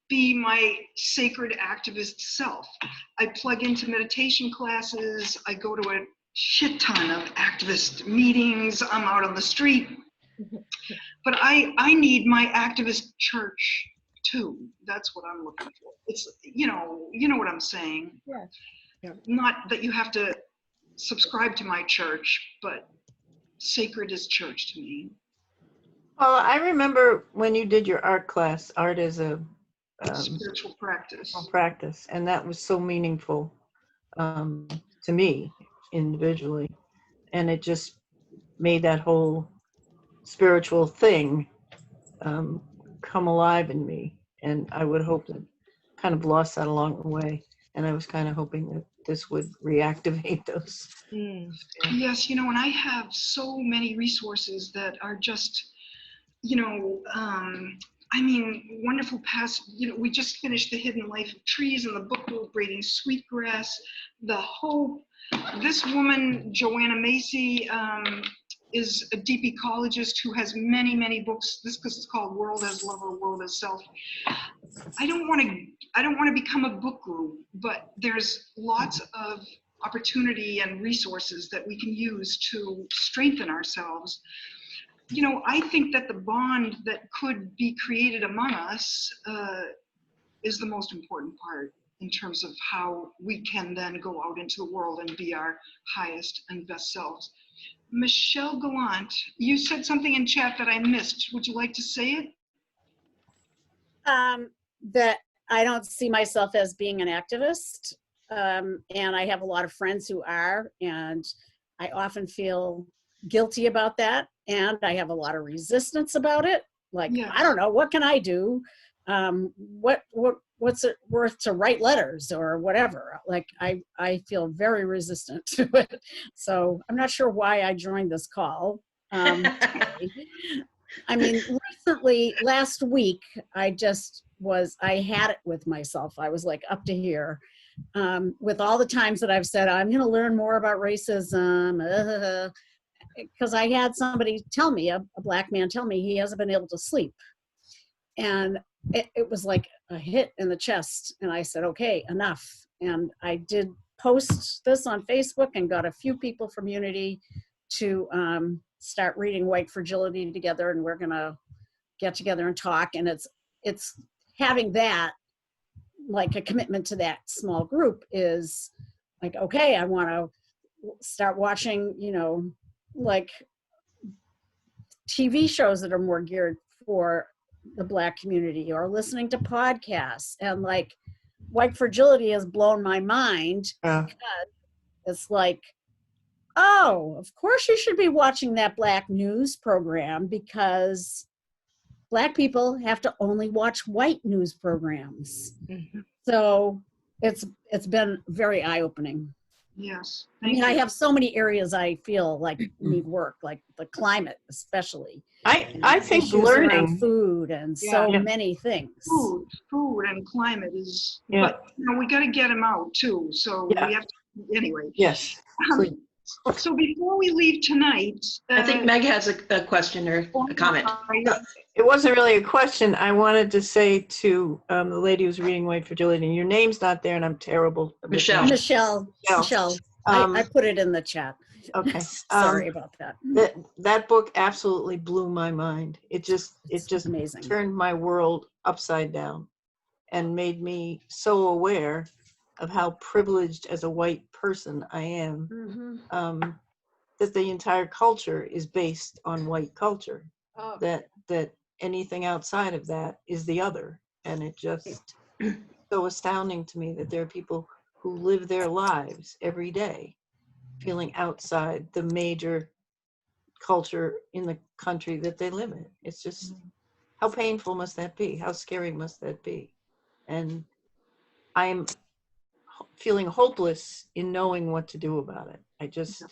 Speaker 1: be my sacred activist self. I plug into meditation classes. I go to a shit ton of activist meetings. I'm out on the street. But I need my activist church too. That's what I'm looking for. It's, you know what I'm saying.
Speaker 7: Yeah.
Speaker 8: Yeah.
Speaker 1: Not that you have to subscribe to my church, but sacred is church to me.
Speaker 2: Well, I remember when you did your art class, art is a
Speaker 1: Spiritual practice.
Speaker 2: practice, and that was so meaningful to me individually, and it just made that whole spiritual thing come alive in me. And I would hope that kind of lost that along the way, and I was kind of hoping that this would reactivate those.
Speaker 1: Yes, you know, and I have so many resources that are just, you know, I mean, wonderful past, you know, we just finished The Hidden Life of Trees and the book Group Braiding Sweetgrass, The Hope. This woman, Joanna Macy, is a deep ecologist who has many, many books. This is called World as Lover, World as Self. I don't want to become a book group, but there's lots of opportunity and resources that we can use to strengthen ourselves. You know, I think that the bond that could be created among us is the most important part in terms of how we can then go out into the world and be our highest and best selves. Michelle Gallant, you said something in chat that I missed. Would you like to say it?
Speaker 10: That I don't see myself as being an activist. And I have a lot of friends who are, and I often feel guilty about that. And I have a lot of resistance about it. Like,
Speaker 1: Yes.
Speaker 10: I don't know, what can I do? What's it worth to write letters or whatever? Like, I feel very resistant to it. So I'm not sure why I joined this call. I mean, recently, last week, I had it with myself. I was like up to here with all the times that I've said, I'm going to learn more about racism, because I had somebody tell me, a Black man tell me he hasn't been able to sleep. And it was like a hit in the chest. And I said, okay, enough. And I did post this on Facebook and got a few people from Unity to start reading White Fragility together, and we're gonna get together and talk. And it's having that, like a commitment to that small group is like, okay, I want to start watching, like TV shows that are more geared for the Black community, or listening to podcasts. And like White Fragility has blown my mind.
Speaker 2: Yeah.
Speaker 10: It's like, oh, of course you should be watching that Black news program, because Black people have to only watch white news programs.
Speaker 1: Mhm.
Speaker 10: So it's been very eye-opening.
Speaker 1: Yes.
Speaker 10: I mean, I have so many areas I feel like need work, like the climate especially.
Speaker 2: I think
Speaker 10: Issues around
Speaker 2: learning.
Speaker 10: food and so
Speaker 2: Yeah.
Speaker 10: many things.
Speaker 1: Food and climate is,
Speaker 2: Yeah.
Speaker 1: but we got to get them out too. So
Speaker 2: Yeah.
Speaker 1: we have to, anyway.
Speaker 2: Yes. Please.
Speaker 1: So before we leave tonight,
Speaker 3: I think Meg has a question or a comment.
Speaker 2: It wasn't really a question. I wanted to say to the lady who's reading White Fragility, your name's not there, and I'm terrible. with
Speaker 3: Michelle.
Speaker 2: names.
Speaker 10: Michelle. I put it in the chat.
Speaker 2: Okay.
Speaker 10: Sorry about that.
Speaker 2: That book absolutely blew my mind. It just
Speaker 10: Amazing.
Speaker 2: turned my world upside down and made me so aware of how privileged as a white person I am.
Speaker 10: Mhm.
Speaker 2: That the entire culture is based on white culture.
Speaker 10: Oh.
Speaker 2: That anything outside of that is the other. And it just so astounding to me that there are people who live their lives every day feeling outside the major culture in the country that they live in. It's just, how painful must that be? How scary must that be? And I'm feeling hopeless in knowing what to do about it. I just,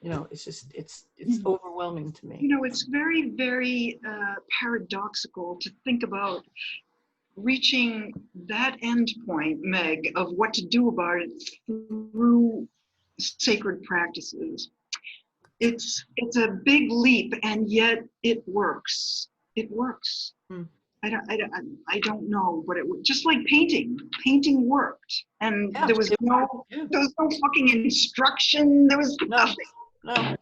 Speaker 2: it's overwhelming to me.
Speaker 1: It's very, very paradoxical to think about reaching that end point, Meg, of what to do about it through sacred practices. It's a big leap, and yet it works. It works. I don't know, but it just like painting. Painting worked, and there was no fucking instruction. There was nothing.
Speaker 2: No.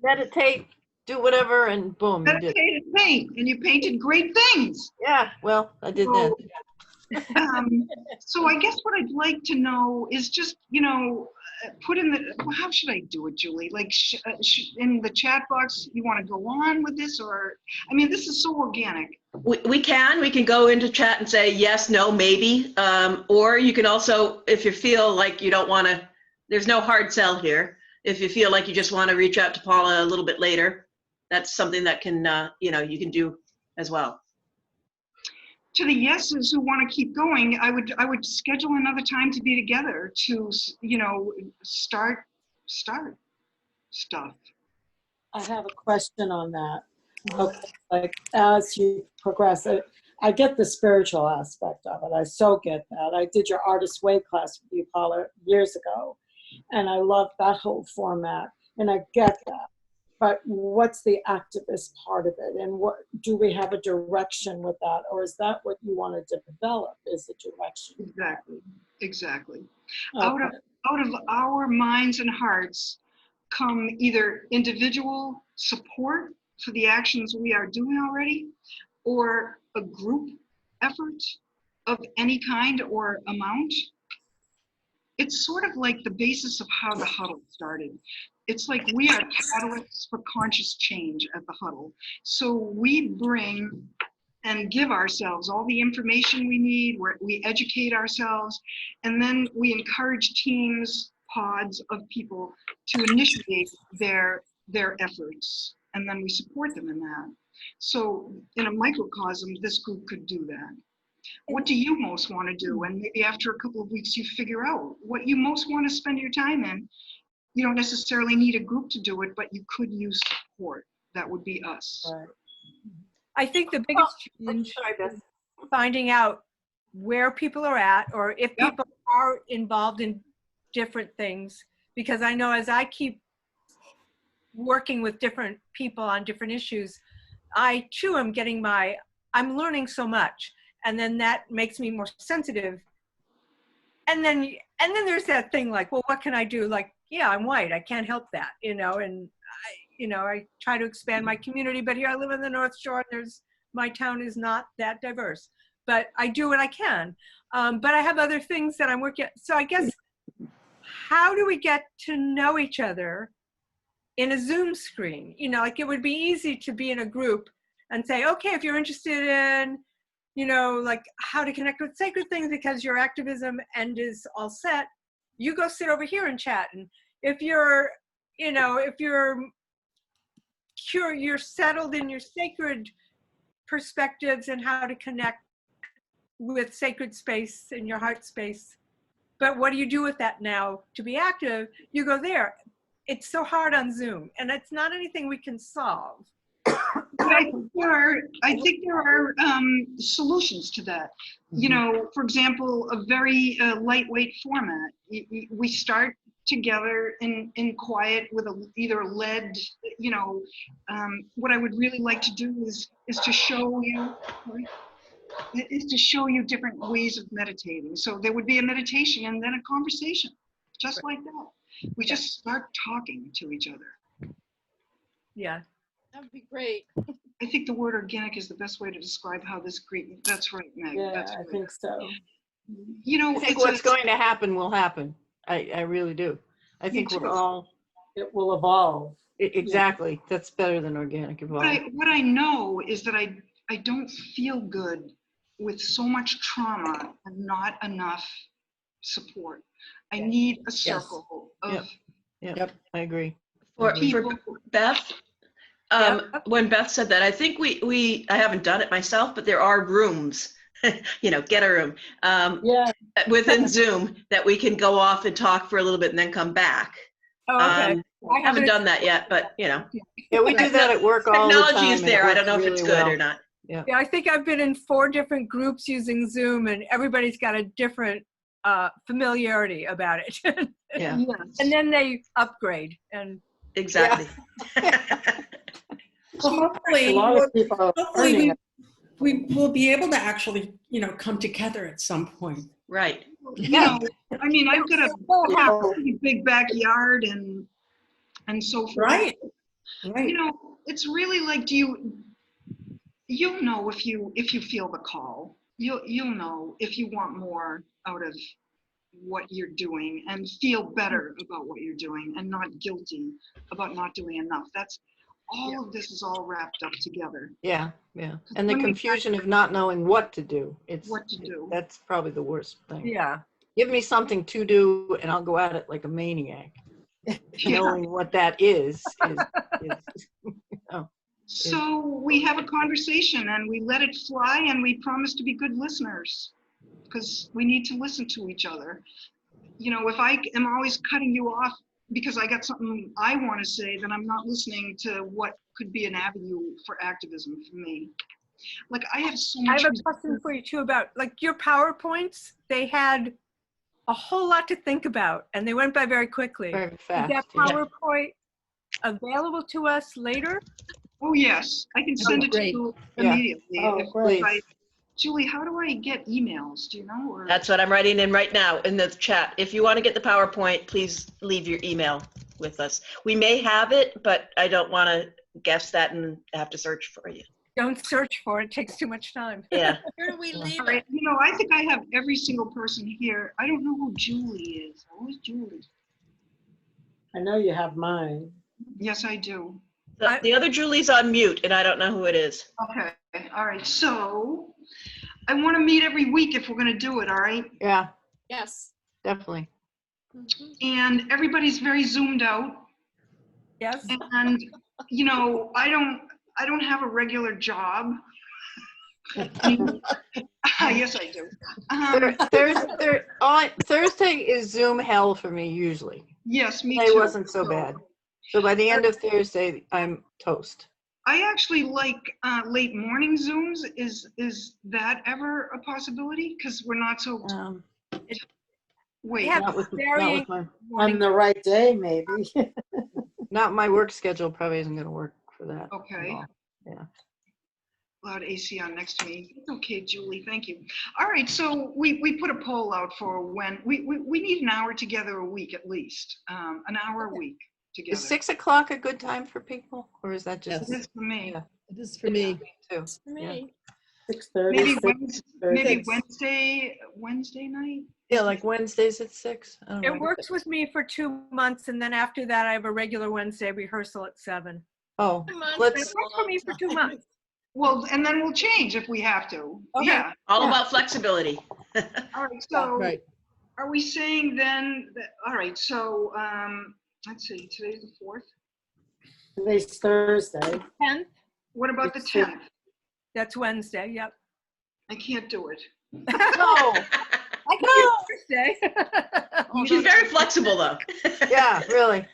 Speaker 2: Meditate, do whatever, and boom.
Speaker 1: Meditate and paint, and you painted great things.
Speaker 2: Yeah, well, I did that.
Speaker 1: So I guess what I'd like to know is just, put in how should I do it, Julie? Like in the chat box, you want to go on with this, or, this is so organic.
Speaker 3: We can go into chat and say yes, no, maybe. Or you can also, if you feel like you don't want to, there's no hard sell here. If you feel like you just want to reach out to Paula a little bit later, that's something that can, you can do as well.
Speaker 1: To the yeses who want to keep going, I would schedule another time to be together to, start stuff.
Speaker 4: I have a question on that. Okay, like as you progress, I get the spiritual aspect of it. I so get that. I did your Artist Way class with you, Paula, years ago, and I love that whole format, and I get that. But what's the activist part of it? And what do we have a direction with that? Or is that what you want to develop, is the direction?
Speaker 1: Exactly.
Speaker 4: Okay.
Speaker 1: Out of our minds and hearts come either individual support for the actions we are doing already, or a group effort of any kind or amount. It's sort of like the basis of how the huddle started. It's like we are catalysts for conscious change at the huddle. So we bring and give ourselves all the information we need, where we educate ourselves, and then we encourage teams, pods of people to initiate their efforts, and then we support them in that. So in a microcosm, this group could do that. What do you most want to do? And maybe after a couple of weeks, you figure out what you most want to spend your time in. You don't necessarily need a group to do it, but you could use support. That would be us.
Speaker 2: Right.
Speaker 7: I think the biggest challenge is finding out where people are at, or if people are involved in different things. Because I know as I keep working with different people on different issues, I too am getting I'm learning so much. And then that makes me more sensitive. And then there's that thing like, well, what can I do? Like, yeah, I'm white. I can't help that, and I try to expand my community, but here I live in the North Shore. My town is not that diverse, but I do what I can. But I have other things that I'm working. So I guess, how do we get to know each other in a Zoom screen? Like it would be easy to be in a group and say, okay, if you're interested in, like how to connect with sacred things because your activism end is all set, you go sit over here and chat. And if you're you're settled in your sacred perspectives and how to connect with sacred space in your heart space, but what do you do with that now to be active? You go there. It's so hard on Zoom, and it's not anything we can solve.
Speaker 1: I think there are solutions to that. For example, a very lightweight format. We start together in quiet with either a lead. What I would really like to do is to show you different ways of meditating. So there would be a meditation and then a conversation, just like that. We just start talking to each other.
Speaker 7: Yeah.
Speaker 11: That would be great.
Speaker 1: I think the word organic is the best way to describe how this great. That's right, Meg.
Speaker 4: Yeah,
Speaker 1: That's
Speaker 4: I
Speaker 1: right.
Speaker 4: think so.
Speaker 2: I think what's going to happen will happen. I really do. I think we're all.
Speaker 4: It will evolve.
Speaker 2: Exactly. That's better than organic evolve.
Speaker 1: What I know is that I don't feel good with so much trauma and not enough support. I need a circle of
Speaker 2: Yep. I agree.
Speaker 3: For Beth, when Beth said that, I think I haven't done it myself, but there are rooms, get a room within Zoom that we can go off and talk for a little bit and then come back.
Speaker 7: Oh, okay.
Speaker 3: I haven't done that yet, but
Speaker 2: Yeah, we do that at work all the time.
Speaker 3: Technology is there. I don't know if it's good or not.
Speaker 7: Yeah, I think I've been in 4 different groups using Zoom, and everybody's got a different familiarity about it.
Speaker 2: Yeah.
Speaker 7: And then they upgrade. And
Speaker 3: exactly.
Speaker 9: Well, hopefully we will be able to actually, come together at some point.
Speaker 3: Right.
Speaker 1: I mean, I've got a pretty big backyard and so forth.
Speaker 9: Right.
Speaker 1: It's really like, you'll know if you feel the call. You'll know if you want more out of what you're doing and feel better about what you're doing and not guilty about not doing enough. That's all of this is all wrapped up together.
Speaker 2: Yeah. And the confusion of not knowing what to do. That's probably the worst thing.
Speaker 7: Yeah.
Speaker 2: Give me something to do and I'll go at it like a maniac. Knowing what that is.
Speaker 1: So we have a conversation and we let it fly and we promise to be good listeners because we need to listen to each other. If I am always cutting you off because I got something I want to say, then I'm not listening to what could be an avenue for activism for me. Like I have so much.
Speaker 7: I have a question for you too about like your PowerPoints. They had a whole lot to think about and they went by very quickly.
Speaker 2: Very fast.
Speaker 7: Is that PowerPoint available to us later?
Speaker 1: Oh yes, I can send it to you immediately.
Speaker 4: Great.
Speaker 1: Julie, how do I get emails? Do you know? Or?
Speaker 3: That's what I'm writing in right now in the chat. If you want to get the PowerPoint, please leave your email with us. We may have it, but I don't want to guess that and have to search for you.
Speaker 7: Don't search for it. It takes too much time.
Speaker 3: Yeah.
Speaker 11: Where do we leave
Speaker 1: All right.
Speaker 11: it?
Speaker 1: I think I have every single person here. I don't know who Julie is. Who is Julie?
Speaker 4: I know you have mine.
Speaker 1: Yes, I do.
Speaker 3: The other Julie's on mute, and I don't know who it is.
Speaker 1: Okay, all right. So I want to meet every week if we're going to do it, all right?
Speaker 2: Yeah,
Speaker 11: Yes.
Speaker 2: definitely.
Speaker 1: And everybody's very zoomed out.
Speaker 7: Yes.
Speaker 1: And, you know, I don't have a regular job. Yes, I do.
Speaker 2: Thursday is Zoom hell for me usually.
Speaker 1: Yes, me
Speaker 2: Today
Speaker 1: too.
Speaker 2: wasn't so bad. So by the end of Thursday, I'm toast.
Speaker 1: I actually like late morning Zooms. Is that ever a possibility? Because we're not so. Wait.
Speaker 7: have
Speaker 2: Not with
Speaker 7: varying
Speaker 2: my
Speaker 4: On the right day, maybe.
Speaker 2: not my work schedule probably isn't going to work for that. at
Speaker 1: Okay.
Speaker 2: all. Yeah.
Speaker 1: Loud AC on next to me. It's okay, Julie. Thank you. All right. So we put a poll out for when we need an hour together a week at least. An hour a week together.
Speaker 2: Is 6 o'clock a good time for people, or is that just?
Speaker 8: Yes.
Speaker 1: It is for me.
Speaker 2: Yeah.
Speaker 8: It is for me.
Speaker 2: Too.
Speaker 11: For me.
Speaker 4: 6:30.
Speaker 1: Maybe
Speaker 4: 6:30.
Speaker 1: Wednesday night.
Speaker 2: Yeah, like Wednesdays at 6. I don't know.
Speaker 7: It works with me for 2 months, and then after that, I have a regular Wednesday rehearsal at 7.
Speaker 2: Oh,
Speaker 7: It
Speaker 2: let's.
Speaker 7: works for me for 2 months.
Speaker 1: Well, and then we'll change if we have to.
Speaker 7: Okay.
Speaker 1: Yeah.
Speaker 3: All about flexibility.
Speaker 1: All right. So
Speaker 8: Right.
Speaker 1: are we saying then that, all right, so let's see, today's the 4th.
Speaker 4: Today's Thursday.
Speaker 7: 10th,
Speaker 1: What about the 10th?
Speaker 7: that's Wednesday, yep.
Speaker 1: I can't do it.
Speaker 2: No.
Speaker 7: I can do Thursday.
Speaker 3: She's very flexible, though.
Speaker 2: Yeah, really.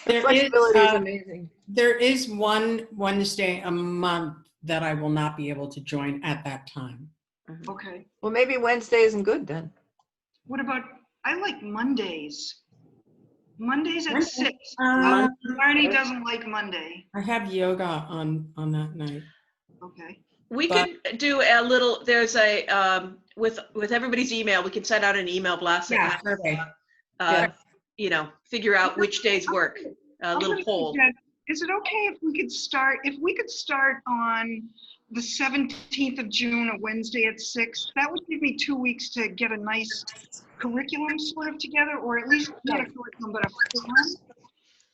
Speaker 2: The
Speaker 9: There is,
Speaker 2: flexibility is amazing.
Speaker 9: There is one Wednesday a month that I will not be able to join at that time.
Speaker 1: Okay.
Speaker 2: Well, maybe Wednesday isn't good then.
Speaker 1: What about, I like Mondays. Mondays at 6. Marnie doesn't like Monday.
Speaker 9: I have yoga on that night.
Speaker 1: Okay.
Speaker 3: We
Speaker 9: But-
Speaker 3: could do a little, there's a, with everybody's email, we can send out an email blast. that
Speaker 9: Yeah,
Speaker 3: has,
Speaker 9: survey.
Speaker 2: Yeah.
Speaker 3: you know, figure out which days work, a
Speaker 1: I'm
Speaker 3: little
Speaker 1: gonna
Speaker 3: poll.
Speaker 1: suggest, is it okay if we could start on the 17th of June, a Wednesday at 6? That would give me 2 weeks to get a nice curriculum sort of together, or at least not a curriculum, but a form.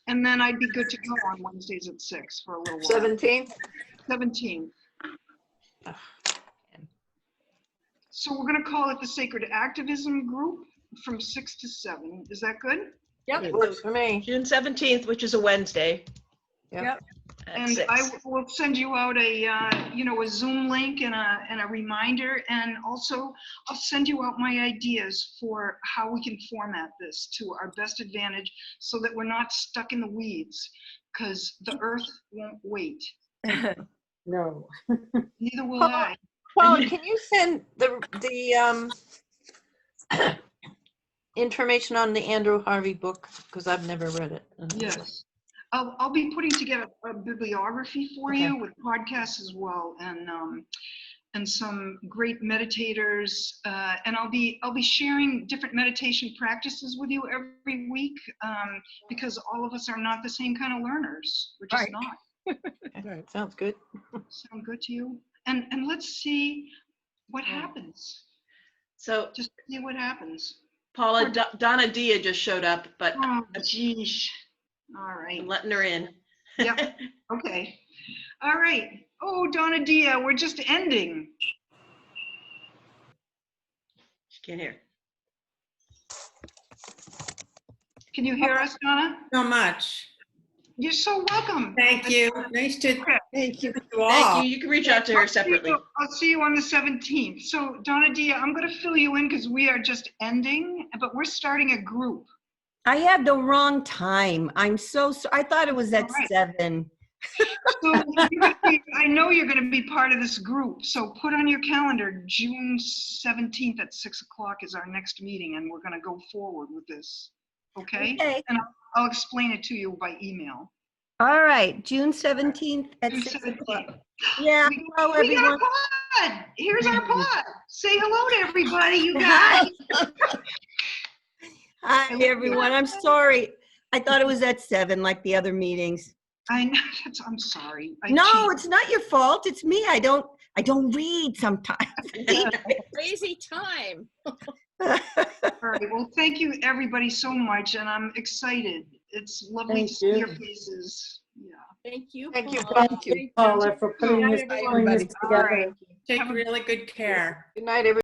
Speaker 1: And then I'd be good to go on Wednesdays at 6 for a little while.
Speaker 2: 17th?
Speaker 1: 17th. So we're gonna call it the Sacred Activism Group from 6 to 7. Is that good?
Speaker 7: Yep.
Speaker 2: Works for me.
Speaker 3: June 17th, which is a Wednesday.
Speaker 7: Yep.
Speaker 3: At
Speaker 1: And
Speaker 3: 6.
Speaker 1: I will send you out a Zoom link and a reminder. And also I'll send you out my ideas for how we can format this to our best advantage so that we're not stuck in the weeds, because the earth won't wait.
Speaker 4: No.
Speaker 1: Neither will I.
Speaker 2: Paula, can you send the information on the Andrew Harvey book? Because I've never read it.
Speaker 1: Yes. I'll be putting together a bibliography for
Speaker 2: Okay.
Speaker 1: you with podcasts as well, and some great meditators, and I'll be sharing different meditation practices with you every week, because all of us are not the same kind of learners. We're just
Speaker 7: Right.
Speaker 1: not.
Speaker 2: Right. Sounds good.
Speaker 1: Sound good to you? And let's see what happens.
Speaker 3: So
Speaker 1: Just see what happens.
Speaker 3: Paula, Donna Dia just showed up, but
Speaker 1: Oh, geez. All
Speaker 3: I'm
Speaker 1: right.
Speaker 3: letting her in.
Speaker 1: Yep. Okay. All right. Oh, Donna Dia, we're just ending.
Speaker 3: She can't hear.
Speaker 1: Can you hear us, Donna?
Speaker 9: So much.
Speaker 1: You're so welcome.
Speaker 9: Thank you. Nice to
Speaker 1: Okay.
Speaker 8: Thank you.
Speaker 9: meet you all.
Speaker 3: Thank you. You can reach out to her separately.
Speaker 1: I'll see you on the 17th. So Donna Dia, I'm going to fill you in because we are just ending, but we're starting a group.
Speaker 12: I had the wrong time. I'm so I thought it was at
Speaker 1: All right.
Speaker 12: 7.
Speaker 1: So I know you're going to be part of this group. So put on your calendar, June 17th at 6 o'clock is our next meeting, and we're going to go forward with this. Okay?
Speaker 12: Okay.
Speaker 1: And I'll explain it to you by email.
Speaker 12: All right, June 17th at
Speaker 1: June
Speaker 12: 6
Speaker 1: 17th.
Speaker 12: o'clock. Yeah, hello
Speaker 1: We got
Speaker 12: everyone.
Speaker 1: a pod. Here's our pod. Say hello to everybody, you guys.
Speaker 12: Hi everyone. I'm sorry. I thought it was at 7 like the other meetings.
Speaker 1: I know. I'm sorry. I
Speaker 12: No,
Speaker 1: cheated.
Speaker 12: it's not your fault. It's me. I don't read sometimes.
Speaker 11: Lazy time.
Speaker 1: All right, well, thank you, everybody, so much, and I'm excited. It's lovely to
Speaker 4: Thank
Speaker 1: see
Speaker 4: you.
Speaker 1: your faces. Yeah.
Speaker 11: Thank you.
Speaker 2: Thank you,
Speaker 11: Paula.
Speaker 4: Thank you, Paula, for
Speaker 7: Good night,
Speaker 4: putting
Speaker 7: everyone.
Speaker 4: this
Speaker 1: All right.
Speaker 4: together.
Speaker 9: Take really good care.
Speaker 2: Good night, everyone.